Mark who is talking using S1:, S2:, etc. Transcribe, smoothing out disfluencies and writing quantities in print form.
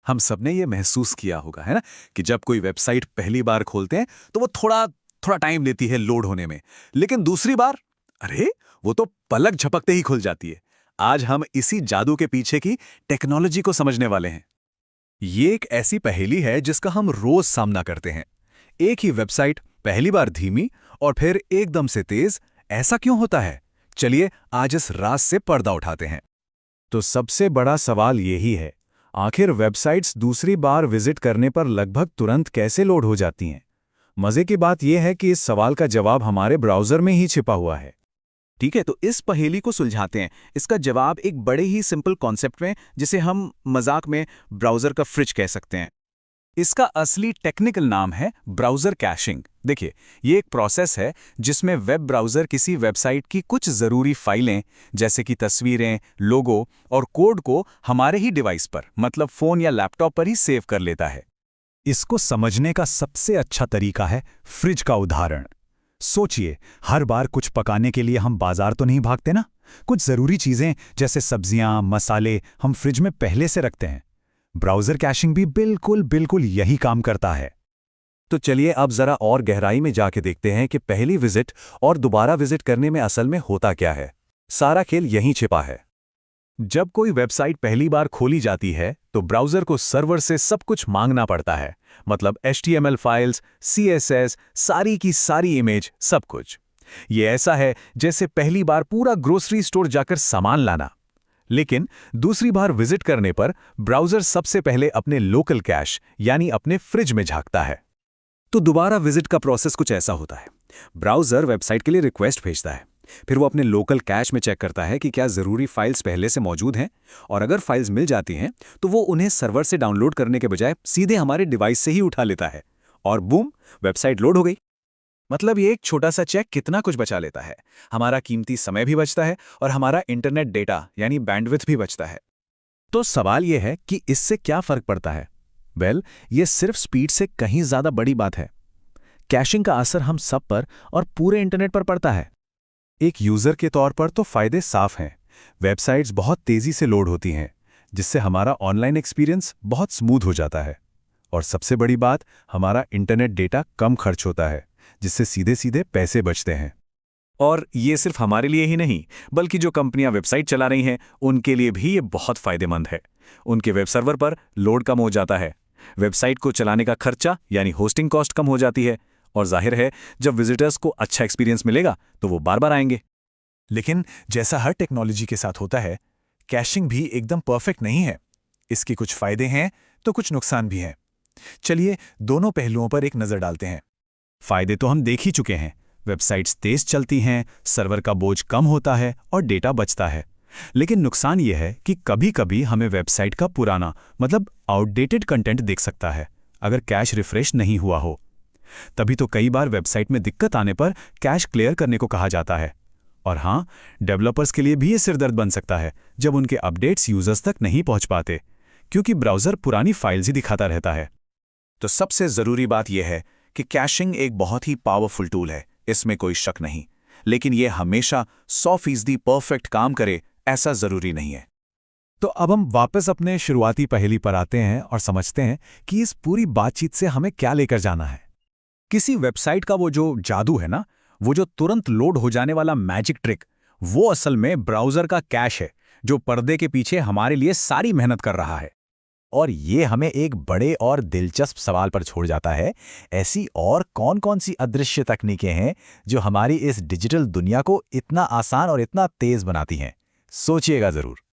S1: हम सबने ये महसूस किया होगा, है ना, कि जब कोई वेबसाइट पहली बार खोलते हैं तो वो थोड़ा थोड़ा टाइम लेती है लोड होने में, लेकिन दूसरी बार अरे वो तो पलक झपकते ही खुल जाती है। आज हम इसी जादू के पीछे की टेक्नोलॉजी को समझने वाले हैं। ये एक ऐसी पहेली है जिसका हम रोज सामना करते हैं। एक ही वेबसाइट पहली बार धीमी और फिर एकदम से तेज, ऐसा क्यों होता है? चलिए आज इस राज से पर्दा उठाते हैं। तो सबसे बड़ा सवाल यही है, आखिर वेबसाइट्स दूसरी बार विजिट करने पर लगभग तुरंत कैसे लोड हो जाती हैं? मजे की बात यह है कि इस सवाल का जवाब हमारे ब्राउज़र में ही छिपा हुआ है।
S2: ठीक है, तो इस पहेली को सुलझाते हैं। इसका जवाब एक बड़े ही सिंपल कॉन्सेप्ट में, जिसे हम मजाक में ब्राउज़र का फ्रिज कह सकते हैं।
S1: इसका असली टेक्निकल नाम है ब्राउज़र कैशिंग। देखिए, ये एक प्रोसेस है जिसमें वेब ब्राउज़र किसी वेबसाइट की कुछ ज़रूरी फाइलें, जैसे कि तस्वीरें, लोगो और कोड को हमारे ही डिवाइस पर, मतलब फ़ोन या लैपटॉप पर ही सेव कर लेता है। इसको समझने का सबसे अच्छा तरीका है फ्रिज का उदाहरण। सोचिए, हर बार कुछ पकाने के लिए हम बाजार तो नहीं भागते ना। कुछ ज़रूरी चीज़ें जैसे सब्जियां, मसाले हम फ्रिज में पहले से रखते हैं। ब्राउज़र कैशिंग भी बिल्कुल यही काम करता है। तो चलिए अब ज़रा और गहराई में जाके देखते हैं कि पहली विजिट और दोबारा विजिट करने में असल में होता क्या है। सारा खेल यहीं छिपा है। जब कोई वेबसाइट पहली बार खोली जाती है तो ब्राउज़र को सर्वर से सब कुछ मांगना पड़ता है, मतलब HTML फाइल्स, CSS, सारी की सारी इमेज, सब कुछ। ये ऐसा है जैसे पहली बार पूरा ग्रोसरी स्टोर जाकर सामान लाना। लेकिन दूसरी बार विजिट करने पर ब्राउज़र सबसे पहले अपने लोकल कैश यानी अपने फ्रिज में झांकता है। तो दोबारा विजिट का प्रोसेस कुछ ऐसा होता है। ब्राउज़र वेबसाइट के लिए रिक्वेस्ट भेजता है, फिर वो अपने लोकल कैश में चेक करता है कि क्या ज़रूरी फाइल्स पहले से मौजूद हैं, और अगर फाइल्स मिल जाती हैं तो वो उन्हें सर्वर से डाउनलोड करने के बजाय सीधे हमारे डिवाइस से ही उठा लेता है, और बूम, वेबसाइट लोड हो गई। मतलब ये एक छोटा सा चेक कितना कुछ बचा लेता है। हमारा कीमती समय भी बचता है और हमारा इंटरनेट डेटा यानी बैंडविड्थ भी बचता है। तो सवाल ये है कि इससे क्या फ़र्क पड़ता है? वेल, ये सिर्फ स्पीड से कहीं ज़्यादा बड़ी बात है। कैशिंग का असर हम सब पर और पूरे इंटरनेट पर पड़ता है। एक यूज़र के तौर पर तो फ़ायदे साफ हैं। वेबसाइट्स बहुत तेज़ी से लोड होती हैं, जिससे हमारा ऑनलाइन एक्सपीरियंस बहुत स्मूथ हो जाता है। और सबसे बड़ी बात, हमारा इंटरनेट डेटा कम खर्च होता है, जिससे सीधे सीधे पैसे बचते हैं। और ये सिर्फ हमारे लिए ही नहीं, बल्कि जो कंपनियां वेबसाइट चला रही हैं, उनके लिए भी ये बहुत फ़ायदेमंद है। उनके वेब सर्वर पर लोड कम हो जाता है, वेबसाइट को चलाने का खर्चा यानी होस्टिंग कॉस्ट कम हो जाती है, और जाहिर है जब विजिटर्स को अच्छा एक्सपीरियंस मिलेगा तो वो बार बार आएंगे। लेकिन जैसा हर टेक्नोलॉजी के साथ होता है, कैशिंग भी एकदम परफेक्ट नहीं है। इसके कुछ फ़ायदे हैं तो कुछ नुकसान भी हैं। चलिए दोनों पहलुओं पर एक नज़र डालते हैं। फ़ायदे तो हम देख ही चुके हैं, वेबसाइट्स तेज चलती हैं, सर्वर का बोझ कम होता है और डेटा बचता है। लेकिन नुकसान यह है कि कभी-कभी हमें वेबसाइट का पुराना, मतलब आउटडेटेड कंटेंट दिख सकता है, अगर कैश रिफ्रेश नहीं हुआ हो। तभी तो कई बार वेबसाइट में दिक्कत आने पर कैश क्लियर करने को कहा जाता है। और हाँ, डेवलपर्स के लिए भी ये सिरदर्द बन सकता है जब उनके अपडेट्स यूजर्स तक नहीं पहुंच पाते, क्योंकि ब्राउज़र पुरानी फाइल्स ही दिखाता रहता है। तो सबसे ज़रूरी बात यह है कि कैशिंग एक बहुत ही पावरफुल टूल है, इसमें कोई शक नहीं। लेकिन यह हमेशा 100% परफेक्ट काम करे, ऐसा ज़रूरी नहीं है। तो अब हम वापस अपने शुरुआती पहेली पर आते हैं और समझते हैं कि इस पूरी बातचीत से हमें क्या लेकर जाना है। किसी वेबसाइट का वो जो जादू है ना, वो जो तुरंत लोड हो जाने वाला मैजिक ट्रिक, वो असल में ब्राउज़र का कैश है, जो पर्दे के पीछे हमारे लिए सारी मेहनत कर रहा है। और ये हमें एक बड़े और दिलचस्प सवाल पर छोड़ जाता है, ऐसी और कौन-कौन सी अदृश्य तकनीकें हैं जो हमारी इस डिजिटल दुनिया को इतना आसान और इतना तेज़ बनाती हैं? सोचिएगा ज़रूर।